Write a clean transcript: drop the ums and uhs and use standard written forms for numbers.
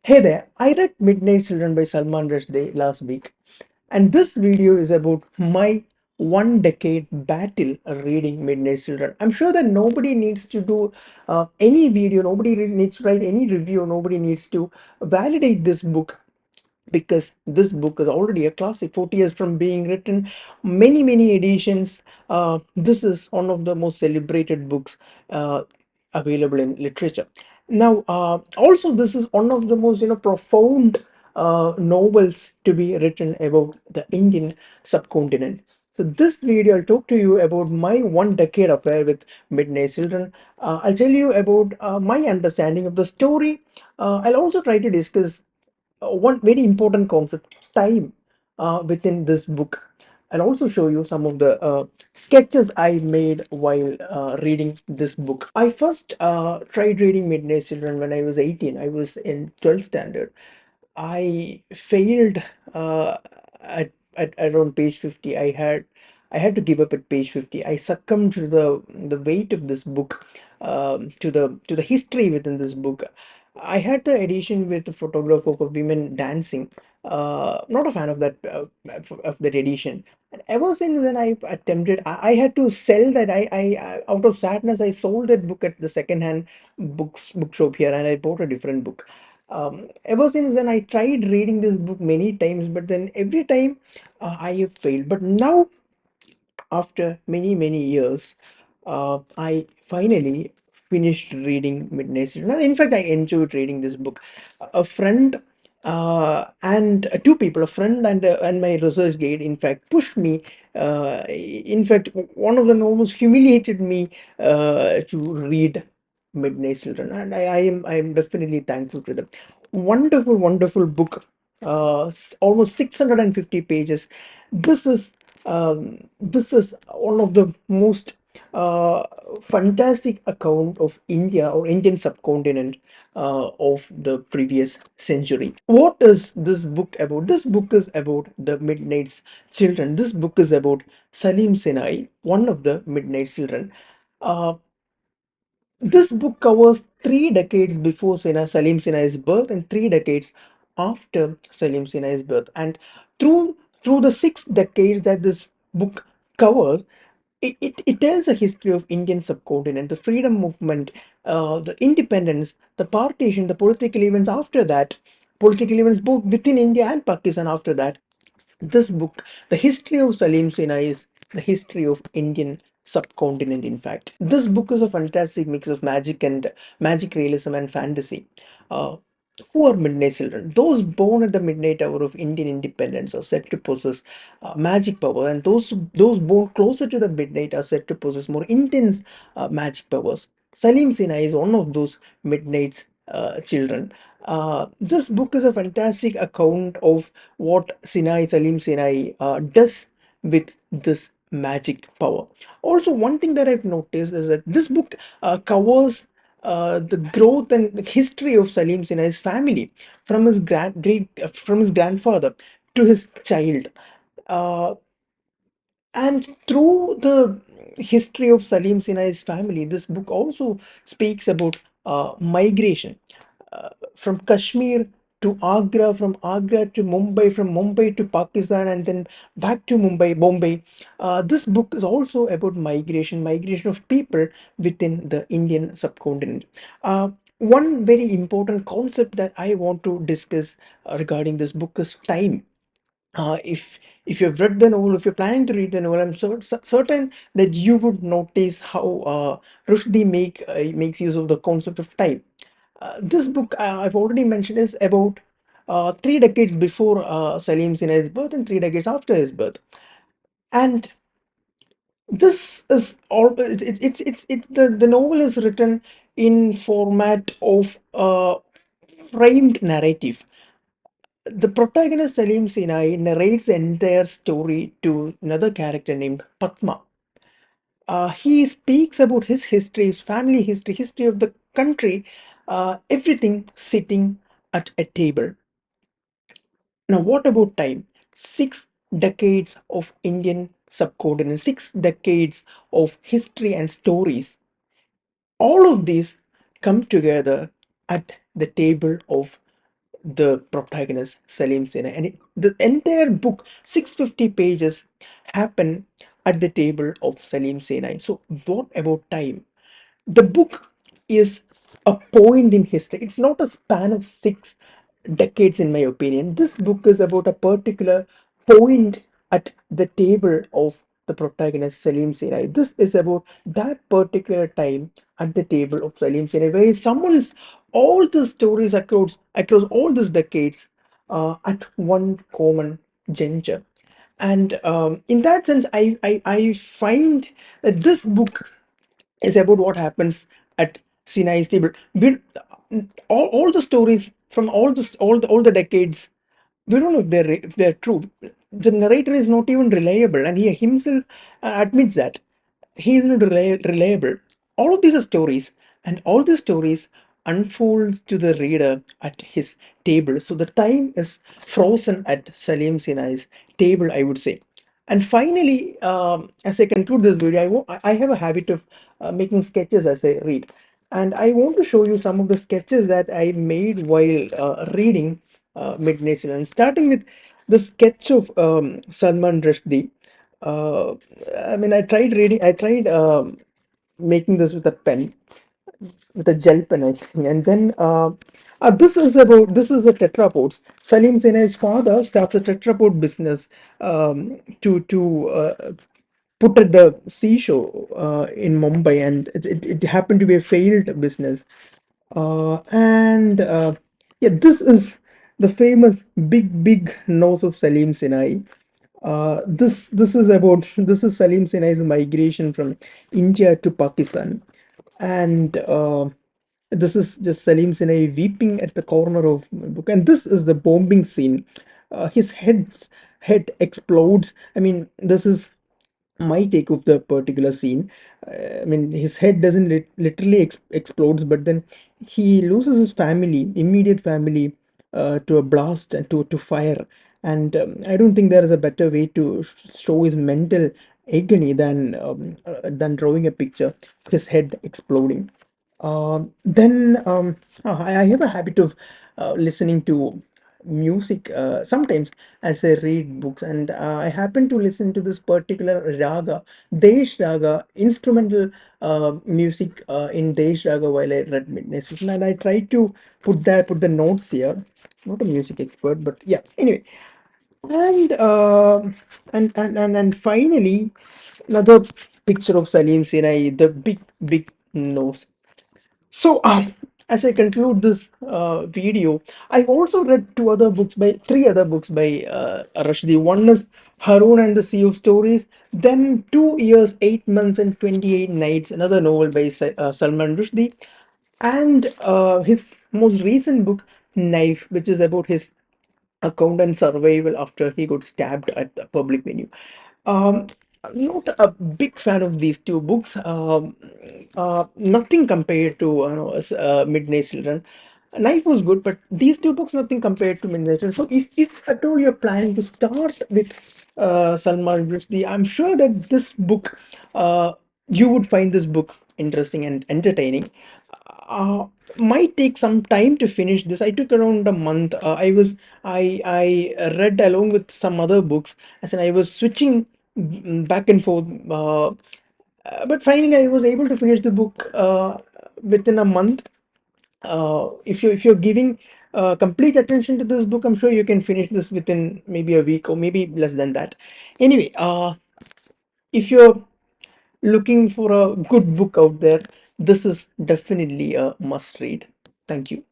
Hey there, I read Midnight Children by Salman Rushdie last week, and this video is about my 1 decade battle reading Midnight Children. I'm sure that nobody needs to do any video, nobody needs to write any review, nobody needs to validate this book because this book is already a classic 40 years from being written, many editions. This is one of the most celebrated books available in literature now. Also, this is one of the most profound novels to be written about the Indian subcontinent. So this video, I'll talk to you about my 1 decade affair with Midnight Children. I'll tell you about my understanding of the story. I'll also try to discuss one very important concept, time, within this book. I'll also show you some of the sketches I made while reading this book. I first tried reading Midnight Children when I was 18. I was in 12th standard. I failed at around page 50. I had to give up at page 50. I succumbed to the weight of this book, to the history within this book. I had the edition with the photograph of a women dancing. Not a fan of that of that edition. And ever since then, I attempted. I had to sell that. I out of sadness, I sold that book at the second-hand bookshop here, and I bought a different book. Ever since then, I tried reading this book many times, but then every time I have failed. But now, after many years, I finally finished reading Midnight Children. And in fact, I enjoyed reading this book. A friend and two people, a friend and my research guide, in fact, pushed me. In fact, one of the novels humiliated me to read Midnight Children, and I am definitely thankful to them. Wonderful book. Almost 650 pages. This is this is one of the most uh, fantastic account of India or Indian subcontinent of the previous century. What is this book about? This book is about the Midnight's Children. This book is about Salim Sinai, one of the Midnight Children. Uh, this book covers 3 decades before Salim Sinai's birth and 3 decades after Salim Sinai's birth. And through the 6 decades that this book covers, it tells a history of Indian subcontinent, the freedom movement, the independence, the partition, the political events after that, political events both within India and Pakistan after that. This book, the history of Salim Sinai, is the history of Indian subcontinent. In fact, this book is a fantastic mix of magic realism and fantasy. Uh, who are Midnight Children? Those born at the midnight hour of Indian independence are said to possess magic power, and those born closer to the midnight are said to possess more intense magic powers. Salim Sinai is one of those midnight's children. This book is a fantastic account of what Salim Sinai does with this magic power. Also, one thing that I've noticed is that this book covers the growth and the history of Salim Sinai's family from his from his grandfather to his child. Uh, and through the history of Salim Sinai's family, this book also speaks about migration from Kashmir to Agra, from Agra to Mumbai, from Mumbai to Pakistan, and then back to Bombay. This book is also about migration of people within the Indian subcontinent. One very important concept that I want to discuss regarding this book is time. If you've read the novel, if you're planning to read the novel, I'm certain that you would notice how Rushdie makes use of the concept of time. This book, I've already mentioned, is about 3 decades before Salim Sinai's birth and 3 decades after his birth. And this is all. The novel is written in format of framed narrative. The protagonist Salim Sinai narrates the entire story to another character named Padma. He speaks about his history, his family history, history of the country, everything sitting at a table. Now, what about time? 6 decades of Indian subcontinent, 6 decades of history and stories. All of these come together at the table of the protagonist Salim Sinai, and the entire book, 650 pages, happen at the table of Salim Sinai. So what about time? The book is a point in history. It's not a span of 6 decades, in my opinion. This book is about a particular point at the table of the protagonist Salim Sinai. This is about that particular time at the table of Salim Sinai, where he summons all the stories across all these decades at one common juncture. And in that sense, I find that this book is about what happens at Sinai's table. All the stories from all the decades, we don't know if they're true. The narrator is not even reliable, and he himself admits that he is not reliable. All of these are stories, and all these stories unfolds to the reader at his table. So the time is frozen at Salim Sinai's table, I would say. And finally, as I conclude this video, I have a habit of making sketches as I read. And I want to show you some of the sketches that I made while reading Midnight Silence, starting with the sketch of Salman Rushdie. Uh, I tried making this with a pen, with a gel pen, I think. And then this is a tetrapod. Salim Sinai's father starts a tetrapod business to put at the seashore in Mumbai, and it happened to be a failed business. And yeah, this is the famous big nose of Salim Sinai. This is Salim Sinai's migration from India to Pakistan, and this is just Salim Sinai weeping at the corner of my book. And this is the bombing scene. His head explodes. I mean, this is my take of the particular scene. I mean, his head doesn't literally explodes, but then he loses his family, immediate family, to a blast and to fire. And I don't think there is a better way to show his mental agony than drawing a picture of his head exploding. Then I have a habit of listening to music sometimes as I read books, and I happen to listen to this particular raga, Desh Raga, instrumental music in Desh Raga while I read Midnight Session, and I try to put the notes here. Not a music expert, but yeah. Anyway, and and finally, another picture of Salim Sinai, the big nose. So, as I conclude this video, I've also read three other books by Rushdie. One is Harun and the Sea of Stories, then 2 years, 8 months, and 28 nights, another novel by Salman Rushdie, and his most recent book, Knife, which is about his account and survival after he got stabbed at the public venue. Um, I'm not a big fan of these two books. Nothing compared to Midnight Children. Knife was good, but these two books nothing compared to Midnight Children. So if at all you're planning to start with Salman Rushdie, I'm sure that this book, you would find this book interesting and entertaining. uh, might take some time to finish this. I took around a month. I read along with some other books, as in I was switching back and forth. But finally, I was able to finish the book within a month. If you're giving complete attention to this book, I'm sure you can finish this within maybe a week or maybe less than that. Anyway, if you're looking for a good book out there, this is definitely a must read. Thank you.